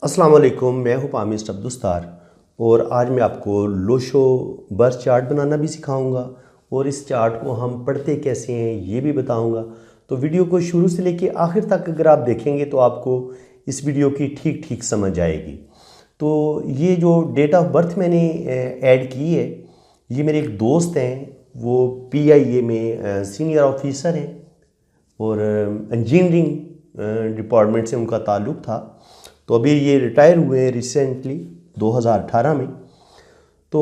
अस्सलाम वालेकुम, मैं हूँ पामिस्ट अब्दुस्तार और आज मैं आपको लोशो बर्थ चार्ट बनाना भी सिखाऊंगा और इस चार्ट को हम पढ़ते कैसे हैं ये भी बताऊंगा। तो वीडियो को शुरू से लेके आखिर तक अगर आप देखेंगे तो आपको इस वीडियो की ठीक ठीक समझ आएगी। तो ये जो डेट ऑफ बर्थ मैंने ऐड की है, ये मेरे एक दोस्त हैं, वो PIA में सीनियर ऑफिसर हैं और इंजीनियरिंग डिपार्टमेंट से उनका ताल्लुक़ था। तो अभी ये रिटायर हुए हैं रिसेंटली 2018 में। तो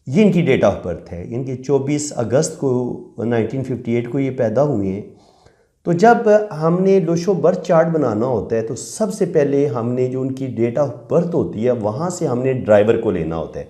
ये इनकी डेट ऑफ बर्थ है, इनकी 24 अगस्त को 1958 को ये पैदा हुए हैं। तो जब हमने लोशो बर्थ चार्ट बनाना होता है तो सबसे पहले हमने जो उनकी डेट ऑफ बर्थ होती है वहाँ से हमने ड्राइवर को लेना होता है।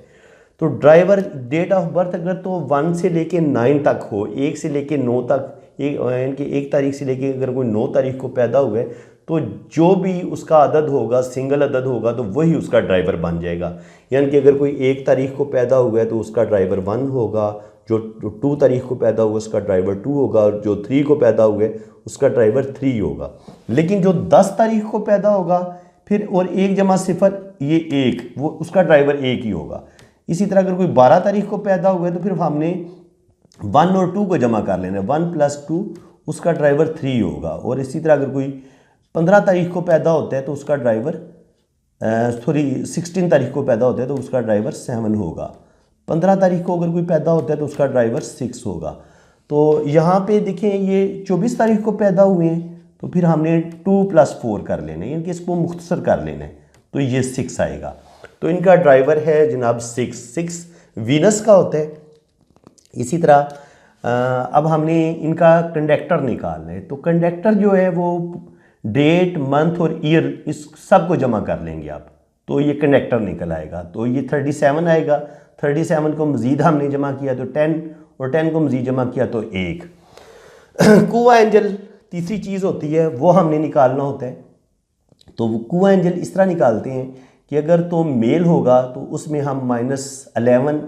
तो ड्राइवर डेट ऑफ बर्थ अगर तो 1 से लेके 9 तक हो, 1 से लेके 9 तक, इनकी 1 तारीख से लेके अगर कोई 9 तारीख को पैदा हुए तो जो भी उसका अदद होगा, सिंगल अदद होगा, तो वही उसका ड्राइवर बन जाएगा। यानी कि अगर कोई 1 तारीख को पैदा हुआ है तो उसका ड्राइवर 1 होगा, जो 2 तारीख को पैदा हुआ उसका ड्राइवर 2 होगा, और जो 3 को पैदा हुए उसका ड्राइवर 3 होगा। लेकिन जो 10 तारीख को पैदा होगा फिर और 1 जमा 0 ये 1, वो उसका ड्राइवर 1 ही होगा। इसी तरह अगर कोई 12 तारीख को पैदा हुआ है तो फिर हमने 1 और 2 को जमा कर लेना है, 1 + 2 उसका ड्राइवर 3 होगा। और इसी तरह अगर कोई 15 तारीख को पैदा होता है तो उसका ड्राइवर 16 तारीख को पैदा होता है तो उसका ड्राइवर 7 होगा। 15 तारीख को अगर कोई पैदा होता है तो उसका ड्राइवर 6 होगा। तो यहाँ पे देखें ये 24 तारीख को पैदा हुए हैं तो फिर हमने 2 + 4 कर लेना है, यानी कि इसको मुख्तसर कर लेना है, तो ये 6 आएगा। तो इनका ड्राइवर है जनाब 6 वीनस का होता है। इसी तरह अब हमने इनका कंडक्टर निकालना है। तो कंडक्टर जो है वो डेट, मंथ और ईयर इस सब को जमा कर लेंगे आप, तो ये कंडक्टर निकल आएगा। तो ये 37 आएगा। 37 को मज़ीद हमने जमा किया तो 10, और 10 को मज़ीद जमा किया तो 1। कुआ एंजल तीसरी चीज़ होती है, वो हमने निकालना होता है। तो वो कुआ एंजल इस तरह निकालते हैं कि अगर तो मेल होगा तो उसमें हम -11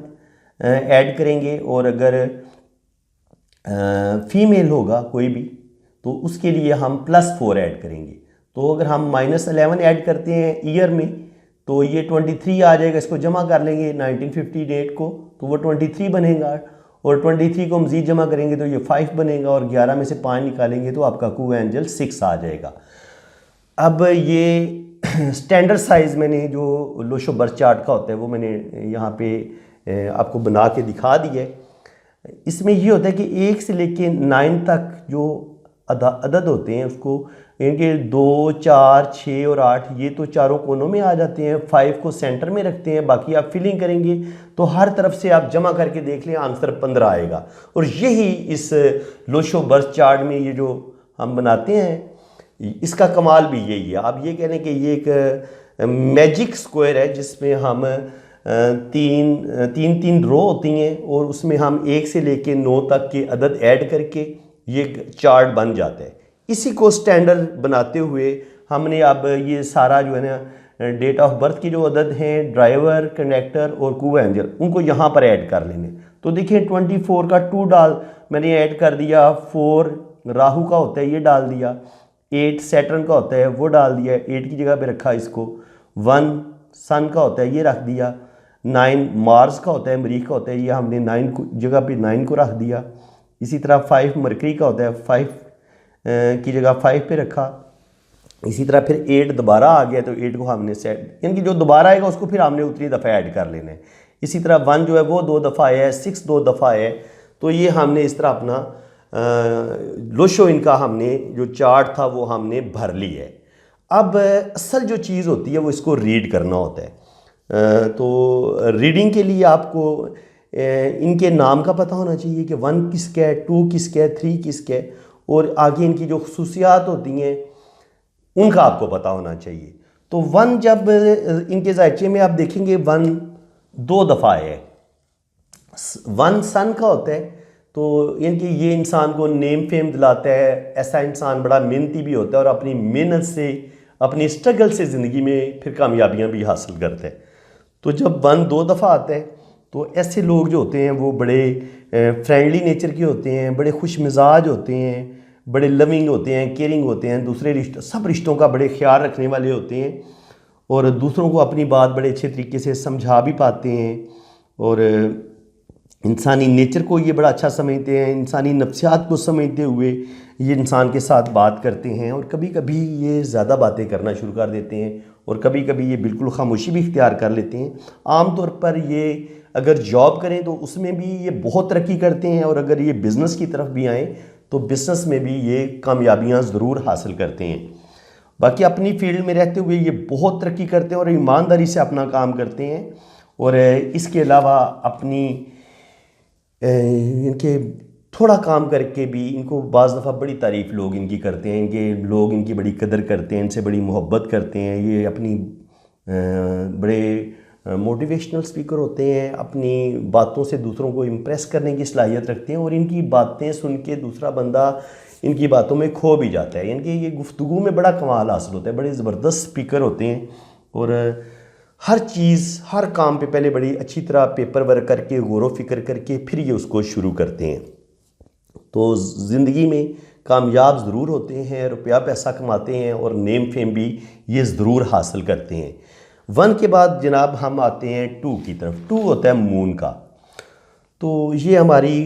ऐड करेंगे, और अगर फीमेल होगा कोई भी तो उसके लिए हम +4 ऐड करेंगे। तो अगर हम -11 ऐड करते हैं ईयर में तो ये 23 आ जाएगा। इसको जमा कर लेंगे 1958 को तो वो 23 बनेगा, और 23 को मज़ीद जमा करेंगे तो ये 5 बनेगा, और 11 में से 5 निकालेंगे तो आपका कुआ एंजल 6 आ जाएगा। अब ये स्टैंडर्ड साइज़ मैंने जो लोशो बर्थ चार्ट का होता है वो मैंने यहाँ पे आपको बना के दिखा दिया है। इसमें ये होता है कि 1 से लेके 9 तक जो अदद होते हैं उसको, इनके 2, 4, 6 और 8 ये तो चारों कोनों में आ जाते हैं। 5 को सेंटर में रखते हैं, बाकी आप फिलिंग करेंगे तो हर तरफ से आप जमा करके देख लें, आंसर 15 आएगा। और यही इस लोशो बर्थ चार्ट में ये जो हम बनाते हैं इसका कमाल भी यही है। आप ये कह लें कि ये एक मैजिक स्क्वायर है जिसमें हम 3 रो होती हैं और उसमें हम 1 से लेके 9 तक के अदद ऐड करके ये चार्ट बन जाता है। इसी को स्टैंडर्ड बनाते हुए हमने अब ये सारा जो है ना डेट ऑफ बर्थ की जो अदद हैं, ड्राइवर, कंडक्टर और कुआ एंजल, उनको यहाँ पर ऐड कर लेने। तो देखिए 24 का 2 मैंने ऐड कर दिया, 4 राहु का होता है ये डाल दिया, 8 सैटर्न का होता है वो डाल दिया, 8 की जगह पे रखा इसको, 1 सन का होता है ये रख दिया, 9 मार्स का होता है, मरीख का होता है, ये हमने 9 जगह पे 9 को रख दिया। इसी तरह 5 मरकरी का होता है, 5 की जगह 5 पे रखा। इसी तरह फिर 8 दोबारा आ गया तो 8 को हमने सेट, यानी कि जो दोबारा आएगा उसको फिर हमने उतनी दफ़ा ऐड कर लेना है। इसी तरह 1 जो है वो 2 दफ़ा है, 6 2 दफ़ा है। तो ये हमने इस तरह अपना लोशो इनका हमने जो चार्ट था वो हमने भर ली है। अब असल जो चीज़ होती है वो इसको रीड करना होता है। तो रीडिंग के लिए आपको इनके नाम का पता होना चाहिए कि 1 किसका है, 2 किसका है, 3 किसका है, और आगे इनकी जो खुसूसियात होती हैं उनका आपको पता होना चाहिए। तो 1 जब इनके जायचे में आप देखेंगे 1 2 दफ़ा है, 1 सन का होता है, तो इनकी ये इंसान को नेम फेम दिलाता है। ऐसा इंसान बड़ा मेहनती भी होता है और अपनी मेहनत से, अपनी स्ट्रगल से ज़िंदगी में फिर कामयाबियाँ भी हासिल करता है। तो जब 1 2 दफ़ा आता है तो ऐसे लोग जो होते हैं वो बड़े फ्रेंडली नेचर के होते हैं, बड़े खुश मिजाज होते हैं, बड़े लविंग होते हैं, केयरिंग होते हैं, दूसरे रिश्तों, सब रिश्तों का बड़े ख्याल रखने वाले होते हैं। और दूसरों को अपनी बात बड़े अच्छे तरीके से समझा भी पाते हैं और इंसानी नेचर को ये बड़ा अच्छा समझते हैं, इंसानी नफ्सियात को समझते हुए ये इंसान के साथ बात करते हैं। और कभी कभी ये ज़्यादा बातें करना शुरू कर देते हैं और कभी कभी ये बिल्कुल खामोशी भी इख्तियार कर लेते हैं। आम तौर पर ये अगर जॉब करें तो उसमें भी ये बहुत तरक्की करते हैं और अगर ये बिज़नेस की तरफ भी आएँ तो बिज़नेस में भी ये कामयाबियाँ ज़रूर हासिल करते हैं। बाकी अपनी फील्ड में रहते हुए ये बहुत तरक्की करते हैं और ईमानदारी से अपना काम करते हैं। और इसके अलावा अपनी इनके थोड़ा काम करके भी इनको बाज़ दफ़ा बड़ी तारीफ़ लोग इनकी करते हैं, लोग इनकी बड़ी कदर करते हैं, इनसे बड़ी मोहब्बत करते हैं। ये अपनी बड़े मोटिवेशनल स्पीकर होते हैं, अपनी बातों से दूसरों को इम्प्रेस करने की सलाहियत रखते हैं और इनकी बातें सुन के दूसरा बंदा इनकी बातों में खो भी जाता है। इनके ये गुफ्तगू में बड़ा कमाल हासिल होता है, बड़े ज़बरदस्त स्पीकर होते हैं और हर चीज़ हर काम पे पहले बड़ी अच्छी तरह पेपर वर्क करके गौर व फिक्र करके फिर ये उसको शुरू करते हैं। तो ज़िंदगी में कामयाब ज़रूर होते हैं, रुपया पैसा कमाते हैं और नेम फेम भी ये ज़रूर हासिल करते हैं। 1 के बाद जनाब हम आते हैं 2 की तरफ। 2 होता है मून का। तो ये हमारी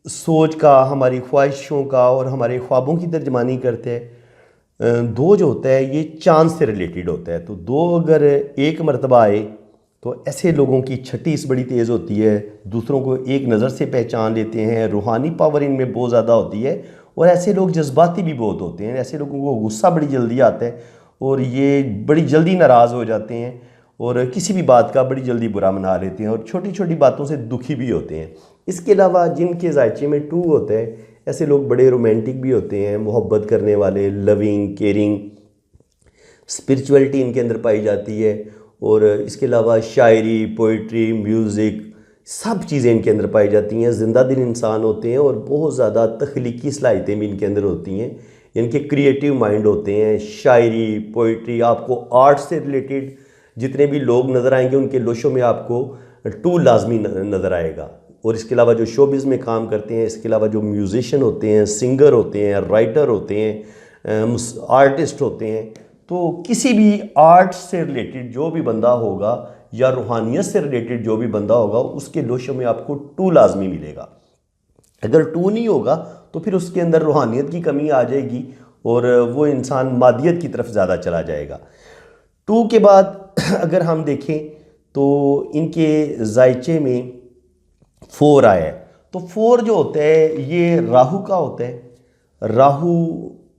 सोच का, हमारी ख्वाहिशों का और हमारे ख्वाबों की तर्जमानी करते हैं। 2 जो होता है ये चाँद से रिलेटेड होता है। तो 2 अगर एक मरतबा आए तो ऐसे लोगों की छठीस बड़ी तेज़ होती है, दूसरों को एक नज़र से पहचान लेते हैं, रूहानी पावर इनमें बहुत ज़्यादा होती है और ऐसे लोग जज्बाती भी बहुत होते हैं। ऐसे लोगों को गुस्सा बड़ी जल्दी आता है और ये बड़ी जल्दी नाराज़ हो जाते हैं और किसी भी बात का बड़ी जल्दी बुरा मना लेते हैं और छोटी छोटी बातों से दुखी भी होते हैं। इसके अलावा जिनके जायचे में 2 होता है ऐसे लोग बड़े रोमांटिक भी होते हैं, मोहब्बत करने वाले, लविंग, केयरिंग, स्पिरिचुअलिटी इनके अंदर पाई जाती है और इसके अलावा शायरी, पोइट्री, म्यूज़िक सब चीज़ें इनके अंदर पाई जाती हैं। ज़िंदा दिल इंसान होते हैं और बहुत ज़्यादा तख्लीकी सलाहियतें भी इनके अंदर होती हैं। इनके क्रिएटिव माइंड होते हैं। शायरी, पोइट्री, आपको आर्ट से रिलेटेड जितने भी लोग नज़र आएंगे उनके लोशों में आपको 2 लाजमी नज़र आएगा। और इसके अलावा जो शोबिज़ में काम करते हैं, इसके अलावा जो म्यूज़िशियन होते हैं, सिंगर होते हैं, राइटर होते हैं, आर्टिस्ट होते हैं, तो किसी भी आर्ट से रिलेटेड जो भी बंदा होगा या रूहानियत से रिलेटेड जो भी बंदा होगा उसके लोशों में आपको 2 लाजमी मिलेगा। अगर 2 नहीं होगा तो फिर उसके अंदर रूहानियत की कमी आ जाएगी और वो इंसान मादियत की तरफ ज़्यादा चला जाएगा। 2 के बाद अगर हम देखें तो इनके जायचे में 4 आया है। तो 4 जो होता है ये राहु का होता है। राहु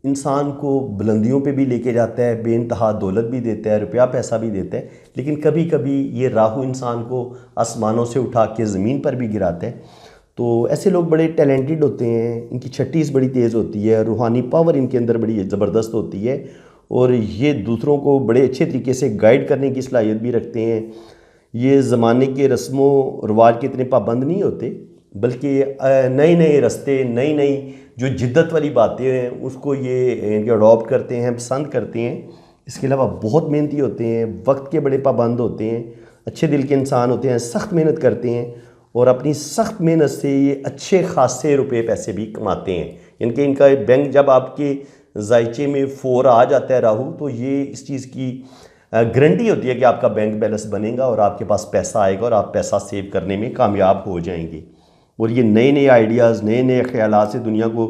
इंसान को बुलंदियों पे भी लेके जाता है, बेइंतहा दौलत भी देता है, रुपया पैसा भी देता है, लेकिन कभी कभी ये राहु इंसान को आसमानों से उठा के ज़मीन पर भी गिराता है। तो ऐसे लोग बड़े टैलेंटेड होते हैं, इनकी छठीस बड़ी तेज़ होती है, रूहानी पावर इनके अंदर बड़ी ज़बरदस्त होती है और ये दूसरों को बड़े अच्छे तरीके से गाइड करने की सलाहियत भी रखते हैं। ये ज़माने के रस्मों रिवाज के इतने पाबंद नहीं होते, बल्कि नए नए रास्ते, नई नई जो जिद्दत वाली बातें हैं उसको ये इनके अडॉप्ट करते हैं, पसंद करते हैं। इसके अलावा बहुत मेहनती होते हैं, वक्त के बड़े पाबंद होते हैं, अच्छे दिल के इंसान होते हैं, सख्त मेहनत करते हैं और अपनी सख्त मेहनत से ये अच्छे खासे रुपए पैसे भी कमाते हैं। इनका बैंक जब आपके जायचे में 4 आ जाता है राहु, तो ये इस चीज़ की गारंटी होती है कि आपका बैंक बैलेंस बनेगा और आपके पास पैसा आएगा और आप पैसा सेव करने में कामयाब हो जाएंगे। और ये नए नए आइडियाज़, नए नए ख्यालात से दुनिया को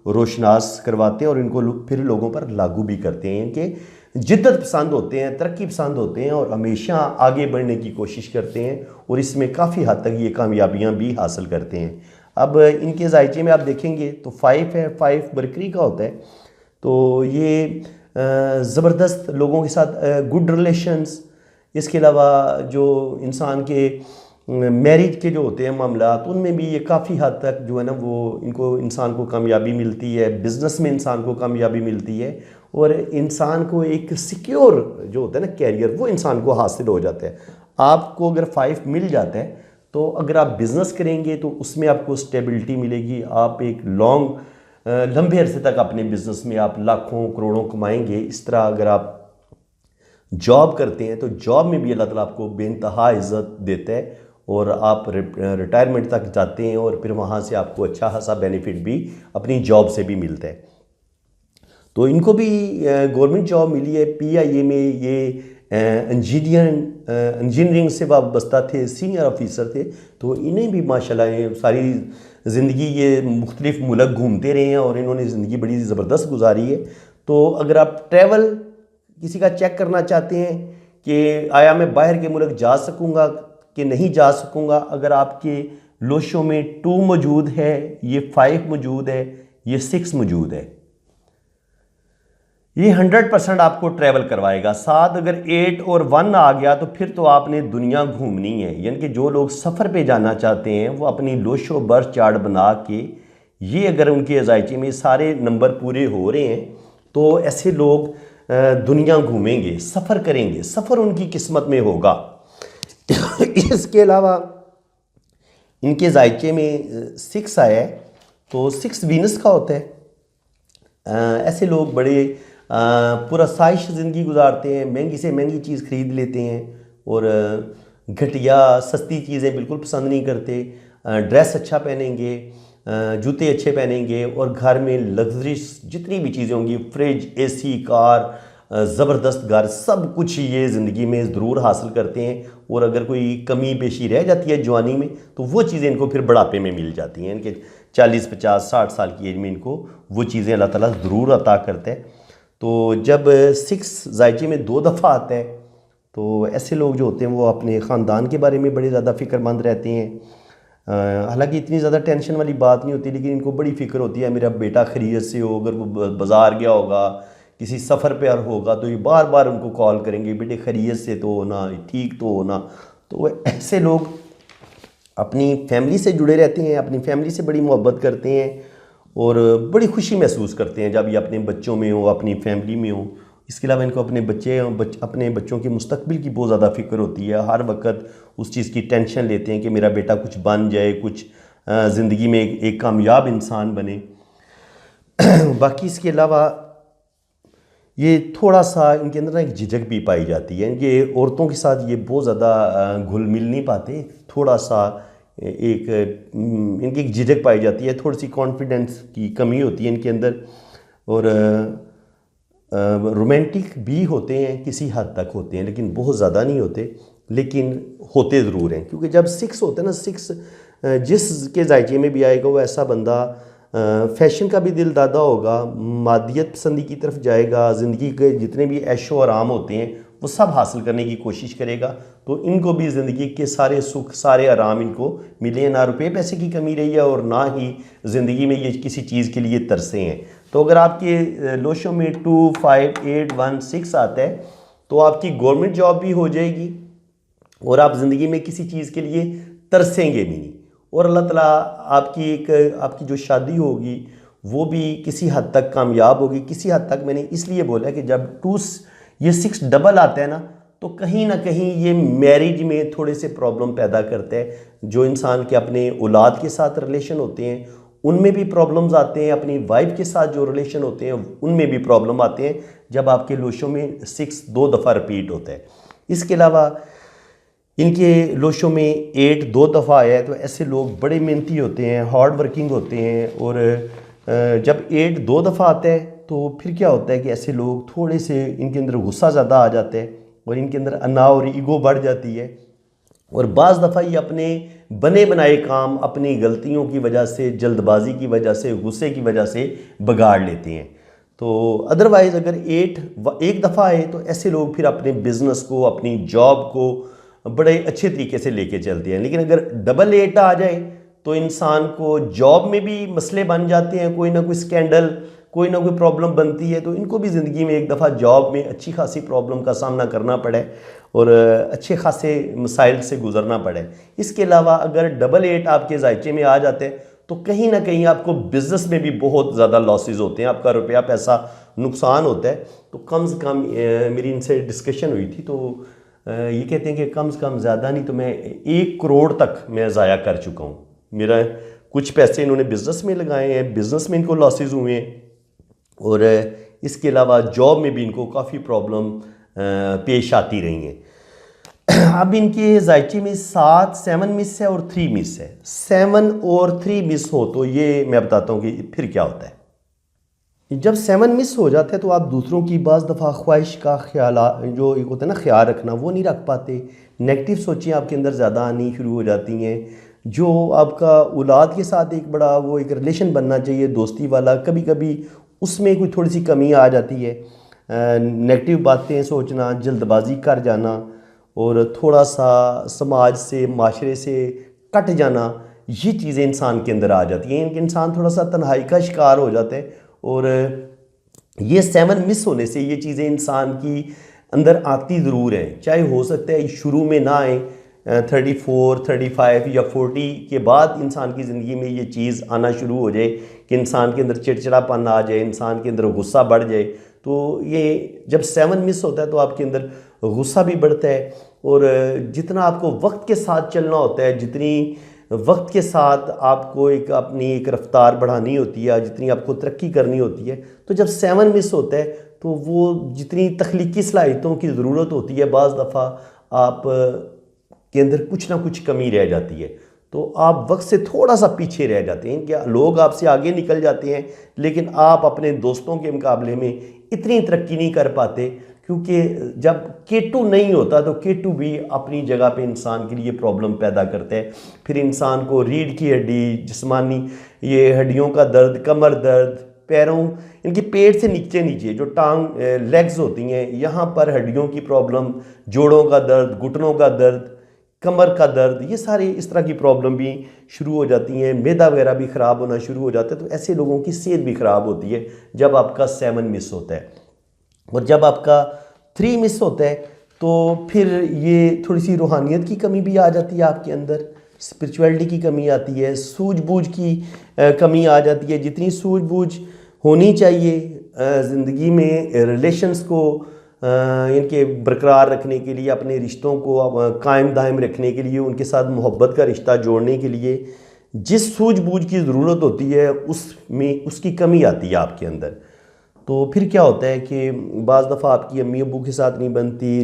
रोशनास करवाते हैं और इनको फिर लोगों पर लागू भी करते हैं। इनके जिद्दत पसंद होते हैं, तरक्की पसंद होते हैं और हमेशा आगे बढ़ने की कोशिश करते हैं और इसमें काफ़ी हद तक ये कामयाबियाँ भी हासिल करते हैं। अब इनके जायचे में आप देखेंगे तो 5 है, 5 बरकरी का होता है। तो ये ज़बरदस्त लोगों के साथ गुड रिलेशंस, इसके अलावा जो इंसान के मैरिज के जो होते हैं मामला, तो उनमें भी ये काफ़ी हद तक जो है ना वो इनको इंसान को कामयाबी मिलती है, बिज़नेस में इंसान को कामयाबी मिलती है और इंसान को एक सिक्योर जो होता है ना कैरियर, वो इंसान को हासिल हो जाता है। आपको अगर 5 मिल जाता है तो अगर आप बिज़नेस करेंगे तो उसमें आपको स्टेबिलिटी मिलेगी, आप एक लंबे अरसे तक अपने बिज़नेस में आप लाखों करोड़ों कमाएंगे। इस तरह अगर आप जॉब करते हैं तो जॉब में भी अल्लाह ताला आपको बेइंतहा इज़्ज़त देता है और आप रिटायरमेंट तक जाते हैं और फिर वहाँ से आपको अच्छा खासा बेनिफिट भी अपनी जॉब से भी मिलता है। तो इनको भी गवर्नमेंट जॉब मिली है। PIA में ये इंजीनियरिंग से वाबस्ता थे, सीनियर ऑफिसर थे, तो इन्हें भी माशाल्लाह ये सारी ज़िंदगी ये मुख्तलिफ़ मुल्क घूमते रहे हैं और इन्होंने ज़िंदगी बड़ी ज़बरदस्त गुजारी है। तो अगर आप ट्रैवल किसी का चेक करना चाहते हैं कि आया मैं बाहर के मुल्क जा सकूँगा कि नहीं जा सकूँगा, अगर आपके लोशों में 2 मौजूद है, ये 5 मौजूद है, ये 6 मौजूद है, ये 100% आपको ट्रैवल करवाएगा। साथ अगर 8 और 1 आ गया तो फिर तो आपने दुनिया घूमनी है। यानी कि जो लोग सफ़र पे जाना चाहते हैं वो अपनी लोशो बर्थ चार्ट बना के, ये अगर उनके अजायचे में सारे नंबर पूरे हो रहे हैं तो ऐसे लोग दुनिया घूमेंगे, सफ़र करेंगे, सफ़र उनकी किस्मत में होगा। इसके अलावा इनके जायचे में 6 आया है, तो 6 वीनस का होता है। ऐसे लोग बड़े पुरसाइश ज़िंदगी गुजारते हैं, महंगी से महंगी चीज़ ख़रीद लेते हैं और घटिया सस्ती चीज़ें बिल्कुल पसंद नहीं करते। ड्रेस अच्छा पहनेंगे, जूते अच्छे पहनेंगे और घर में लग्जरीज जितनी भी चीज़ें होंगी, फ्रिज, एसी, कार, ज़बरदस्त घर, सब कुछ ये ज़िंदगी में ज़रूर हासिल करते हैं। और अगर कोई कमी पेशी रह जाती है जवानी में तो वो चीज़ें इनको फिर बुढ़ापे में मिल जाती हैं। इनके 40, 50, 60 साल की एज में इनको वो चीज़ें अल्लाह ताला ज़रूर अता करता है। तो जब 6 जायचे में 2 दफ़ा आता है तो ऐसे लोग जो होते हैं वो अपने ख़ानदान के बारे में बड़े ज़्यादा फ़िक्रमंद रहते हैं। हालांकि इतनी ज़्यादा टेंशन वाली बात नहीं होती, लेकिन इनको बड़ी फ़िक्र होती है मेरा बेटा खैरियत से हो। अगर वो बाज़ार गया होगा, किसी सफ़र पर होगा, तो ये बार बार उनको कॉल करेंगे, बेटे खैरियत से तो होना, ठीक तो होना। तो ऐसे लोग अपनी फैमिली से जुड़े रहते हैं, अपनी फैमिली से बड़ी मोहब्बत करते हैं और बड़ी खुशी महसूस करते हैं जब ये अपने बच्चों में हो, अपनी फैमिली में हो। इसके अलावा इनको अपने बच्चों के मुस्तकबिल की बहुत ज़्यादा फ़िक्र होती है। हर वक्त उस चीज़ की टेंशन लेते हैं कि मेरा बेटा कुछ बन जाए, कुछ ज़िंदगी में एक कामयाब इंसान बने। बाकी इसके अलावा ये थोड़ा सा इनके अंदर ना एक झिझक भी पाई जाती है। इनके औरतों के साथ ये बहुत ज़्यादा घुल मिल नहीं पाते, थोड़ा सा इनकी एक झिझक पाई जाती है, थोड़ी सी कॉन्फिडेंस की कमी होती है इनके अंदर। और रोमांटिक भी होते हैं, किसी हद तक होते हैं, लेकिन बहुत ज़्यादा नहीं होते, लेकिन होते ज़रूर हैं। क्योंकि जब 6 होते हैं ना, 6 जिसके जायचे में भी आएगा वो ऐसा बंदा फ़ैशन का भी दिल दादा होगा, मादियत पसंदी की तरफ जाएगा, ज़िंदगी के जितने भी ऐशो आराम होते हैं वो सब हासिल करने की कोशिश करेगा। तो इनको भी ज़िंदगी के सारे सुख, सारे आराम इनको मिले, ना रुपये पैसे की कमी रही है और ना ही ज़िंदगी में ये किसी चीज़ के लिए तरसे हैं। तो अगर आपके लोशों में 2, 5, 8, 1, 6 आता है तो आपकी गवर्नमेंट जॉब भी हो जाएगी और आप ज़िंदगी में किसी चीज़ के लिए तरसेंगे भी नहीं। और अल्लाह ताला आपकी जो शादी होगी वो भी किसी हद तक कामयाब होगी। किसी हद तक मैंने इसलिए बोला कि जब ये 6 डबल आता है ना, तो कहीं ना कहीं ये मैरिज में थोड़े से प्रॉब्लम पैदा करता है। जो इंसान के अपने औलाद के साथ रिलेशन होते हैं उनमें भी प्रॉब्लम्स आते हैं, अपनी वाइफ के साथ जो रिलेशन होते हैं उनमें भी प्रॉब्लम आते हैं जब आपके लोशों में 6 2 दफ़ा रिपीट होता है। इसके अलावा इनके लोशों में 8 2 दफ़ा आया है तो ऐसे लोग बड़े मेहनती होते हैं, हार्ड वर्किंग होते हैं। और जब 8 2 दफ़ा आता है तो फिर क्या होता है कि ऐसे लोग थोड़े से इनके अंदर गुस्सा ज़्यादा आ जाता है और इनके अंदर अना और ईगो बढ़ जाती है। और बाज़ दफ़ा ये अपने बने बनाए काम अपनी गलतियों की वजह से, जल्दबाजी की वजह से, गुस्से की वजह से बिगाड़ लेते हैं। तो अदरवाइज़ अगर 8 एक दफ़ा आए तो ऐसे लोग फिर अपने बिज़नेस को, अपनी जॉब को बड़े अच्छे तरीके से लेके चलते हैं। लेकिन अगर डबल 8 आ जाए तो इंसान को जॉब में भी मसले बन जाते हैं, कोई ना कोई स्कैंडल, कोई ना कोई प्रॉब्लम बनती है। तो इनको भी ज़िंदगी में एक दफ़ा जॉब में अच्छी खासी प्रॉब्लम का सामना करना पड़े और अच्छे खासे मसाइल से गुजरना पड़े। इसके अलावा अगर डबल 8 आपके जायचे में आ जाते हैं तो कहीं ना कहीं आपको बिज़नेस में भी बहुत ज़्यादा लॉसेस होते हैं, आपका रुपया पैसा नुकसान होता है। तो कम से कम मेरी इनसे डिस्कशन हुई थी तो ये कहते हैं कि कम से कम ज़्यादा नहीं तो मैं 1 करोड़ तक मैं ज़ाया कर चुका हूँ। मेरा कुछ पैसे इन्होंने बिज़नेस में लगाए हैं, बिज़नेस में इनको लॉसेस हुए हैं और इसके अलावा जॉब में भी इनको काफ़ी प्रॉब्लम पेश आती रही हैं। अब इनके जायचे में 7 मिस है और 3 मिस है। 7 और 3 मिस हो तो ये मैं बताता हूँ कि फिर क्या होता है। जब 7 मिस हो जाता है तो आप दूसरों की बाज़ दफ़ा ख्वाहिश का ख्याल जो एक होता है ना ख्याल रखना, वो नहीं रख पाते। नेगेटिव सोचें आपके अंदर ज़्यादा आनी शुरू हो जाती हैं। जो आपका औलाद के साथ एक बड़ा वो एक रिलेशन बनना चाहिए दोस्ती वाला, कभी कभी उसमें कोई थोड़ी सी कमी आ जाती है। नेगेटिव बातें सोचना, जल्दबाजी कर जाना और थोड़ा सा समाज से माशरे से कट जाना, ये चीज़ें इंसान के अंदर आ जाती हैं। इंसान थोड़ा सा तन्हाई का शिकार हो जाता है और ये 7 मिस होने से ये चीज़ें इंसान की अंदर आती ज़रूर हैं। चाहे हो सकता है शुरू में ना आए, 34, 35 या 40 के बाद इंसान की ज़िंदगी में ये चीज़ आना शुरू हो जाए कि इंसान के अंदर चिड़चिड़ापन आ जाए, इंसान के अंदर गुस्सा बढ़ जाए। तो ये जब 7 मिस होता है तो आपके अंदर गुस्सा भी बढ़ता है और जितना आपको वक्त के साथ चलना होता है, जितनी वक्त के साथ आपको एक अपनी एक रफ्तार बढ़ानी होती है, जितनी आपको तरक्की करनी होती है, तो जब 7 मिस होता है तो वो जितनी तख्लीकी सलाहियतों की ज़रूरत होती है, बाज़ दफ़ा आप के अंदर कुछ ना कुछ कमी रह जाती है, तो आप वक्त से थोड़ा सा पीछे रह जाते हैं। क्या लोग आपसे आगे निकल जाते हैं लेकिन आप अपने दोस्तों के मुकाबले में इतनी तरक्की नहीं कर पाते, क्योंकि जब K2 नहीं होता तो K2 भी अपनी जगह पे इंसान के लिए प्रॉब्लम पैदा करता है। फिर इंसान को रीढ़ की हड्डी, जिस्मानी ये हड्डियों का दर्द, कमर दर्द, पैरों, इनकी पेट से नीचे नीचे जो टांग लेग्स होती हैं, यहाँ पर हड्डियों की प्रॉब्लम, जोड़ों का दर्द, घुटनों का दर्द, कमर का दर्द, ये सारे इस तरह की प्रॉब्लम भी शुरू हो जाती हैं। मैदा वगैरह भी ख़राब होना शुरू हो जाता है। तो ऐसे लोगों की सेहत भी ख़राब होती है जब आपका 7 मिस होता है। और जब आपका 3 मिस होता है तो फिर ये थोड़ी सी रूहानियत की कमी भी आ जाती है आपके अंदर, स्पिरिचुअलिटी की कमी आती है, सूझबूझ की कमी आ जाती है। जितनी सूझबूझ होनी चाहिए ज़िंदगी में रिलेशंस को इनके बरकरार रखने के लिए, अपने रिश्तों को कायम दायम रखने के लिए, उनके साथ मोहब्बत का रिश्ता जोड़ने के लिए जिस सूझबूझ की ज़रूरत होती है उसमें उसकी कमी आती है आपके अंदर। तो फिर क्या होता है कि बाज़ दफ़ा आपकी अम्मी अब्बू के साथ नहीं बनती,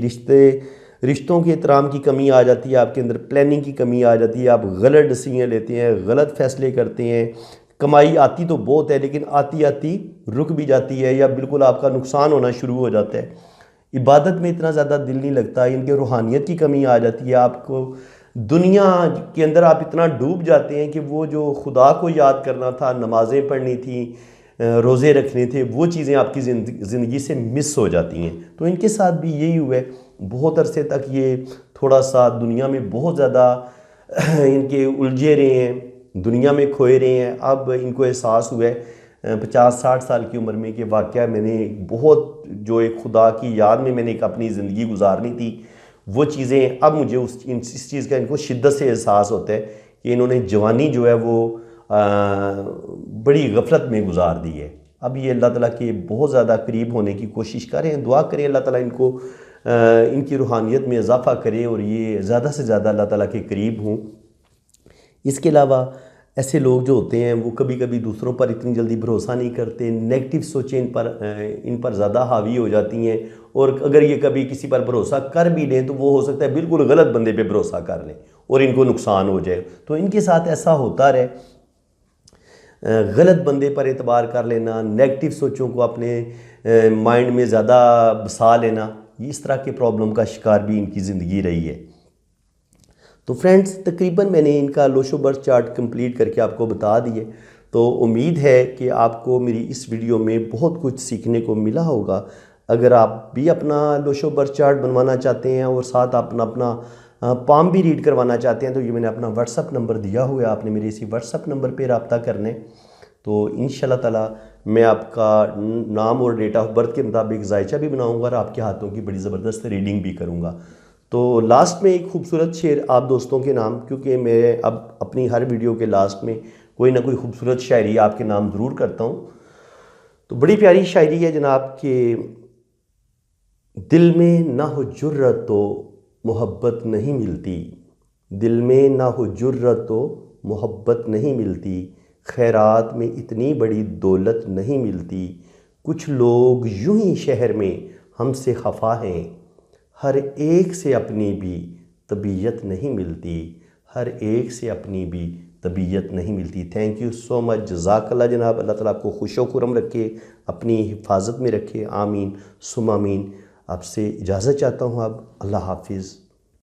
रिश्तों के एहतराम की कमी आ जाती है आपके अंदर, प्लानिंग की कमी आ जाती है, आप गलत डिसीजन लेते हैं, गलत फ़ैसले करते हैं। कमाई आती तो बहुत है लेकिन आती आती रुक भी जाती है या बिल्कुल आपका नुकसान होना शुरू हो जाता है। इबादत में इतना ज़्यादा दिल नहीं लगता, इनके रूहानियत की कमी आ जाती है। आपको दुनिया के अंदर आप इतना डूब जाते हैं कि वो जो खुदा को याद करना था, नमाज़ें पढ़नी थी, रोज़े रखने थे, वो चीज़ें आपकी ज़िंदगी से मिस हो जाती हैं। तो इनके साथ भी यही हुआ है। बहुत अरसे तक ये थोड़ा सा दुनिया में बहुत ज़्यादा इनके उलझे रहे हैं, दुनिया में खोए रहे हैं। अब इनको एहसास हुआ है 50-60 साल की उम्र में कि वाक़या मैंने बहुत जो एक खुदा की याद में मैंने एक अपनी ज़िंदगी गुजारनी थी, वो चीज़ें अब मुझे इस चीज़ का इनको शिद्दत से एहसास होता है कि इन्होंने जवानी जो है वो बड़ी गफलत में गुजार दी है। अब ये अल्लाह ताला के बहुत ज़्यादा करीब होने की कोशिश करें, दुआ करें अल्लाह ताला इनको इनकी रूहानियत में इजाफ़ा करे और ये ज़्यादा से ज़्यादा अल्लाह ताला के करीब हों। इसके अलावा ऐसे लोग जो होते हैं वो कभी कभी दूसरों पर इतनी जल्दी भरोसा नहीं करते, नेगेटिव सोचें इन पर ज़्यादा हावी हो जाती हैं। और अगर ये कभी किसी पर भरोसा कर भी लें तो वो हो सकता है बिल्कुल गलत बंदे पे भरोसा कर लें और इनको नुकसान हो जाए। तो इनके साथ ऐसा होता रहे, गलत बंदे पर एतबार कर लेना, नेगेटिव सोचों को अपने माइंड में ज़्यादा बसा लेना, इस तरह के प्रॉब्लम का शिकार भी इनकी ज़िंदगी रही है। तो फ्रेंड्स, तकरीबन मैंने इनका लोशो बर्थ चार्ट कंप्लीट करके आपको बता दिए। तो उम्मीद है कि आपको मेरी इस वीडियो में बहुत कुछ सीखने को मिला होगा। अगर आप भी अपना लोशो बर्थ चार्ट बनवाना चाहते हैं और साथ अपना पाम भी रीड करवाना चाहते हैं तो ये मैंने अपना व्हाट्सअप नंबर दिया हुआ है, आपने मेरे इसी व्हाट्सअप नंबर पर रब्ता करने। तो इंशाल्लाह ताला मैं आपका नाम और डेट ऑफ बर्थ के मुताबिक जायचा भी बनाऊँगा और आपके हाथों की बड़ी ज़बरदस्त रीडिंग भी करूँगा। तो लास्ट में एक खूबसूरत शेर आप दोस्तों के नाम, क्योंकि मैं अब अपनी हर वीडियो के लास्ट में कोई ना कोई खूबसूरत शायरी आपके नाम ज़रूर करता हूँ। तो बड़ी प्यारी शायरी है जनाब कि दिल में ना हो जुर्रत तो मोहब्बत नहीं मिलती, दिल में ना हो जुर्रत तो मोहब्बत नहीं मिलती, खैरात में इतनी बड़ी दौलत नहीं मिलती, कुछ लोग यूं ही शहर में हमसे खफा हैं, हर एक से अपनी भी तबीयत नहीं मिलती, हर एक से अपनी भी तबीयत नहीं मिलती। थैंक यू सो मच, जज़ाकल्लाह जनाब। अल्लाह ताला आपको खुशो खुरम रखे, अपनी हिफाजत में रखे। आमीन सुम आमीन। आपसे इजाज़त चाहता हूँ अब। अल्लाह हाफिज़।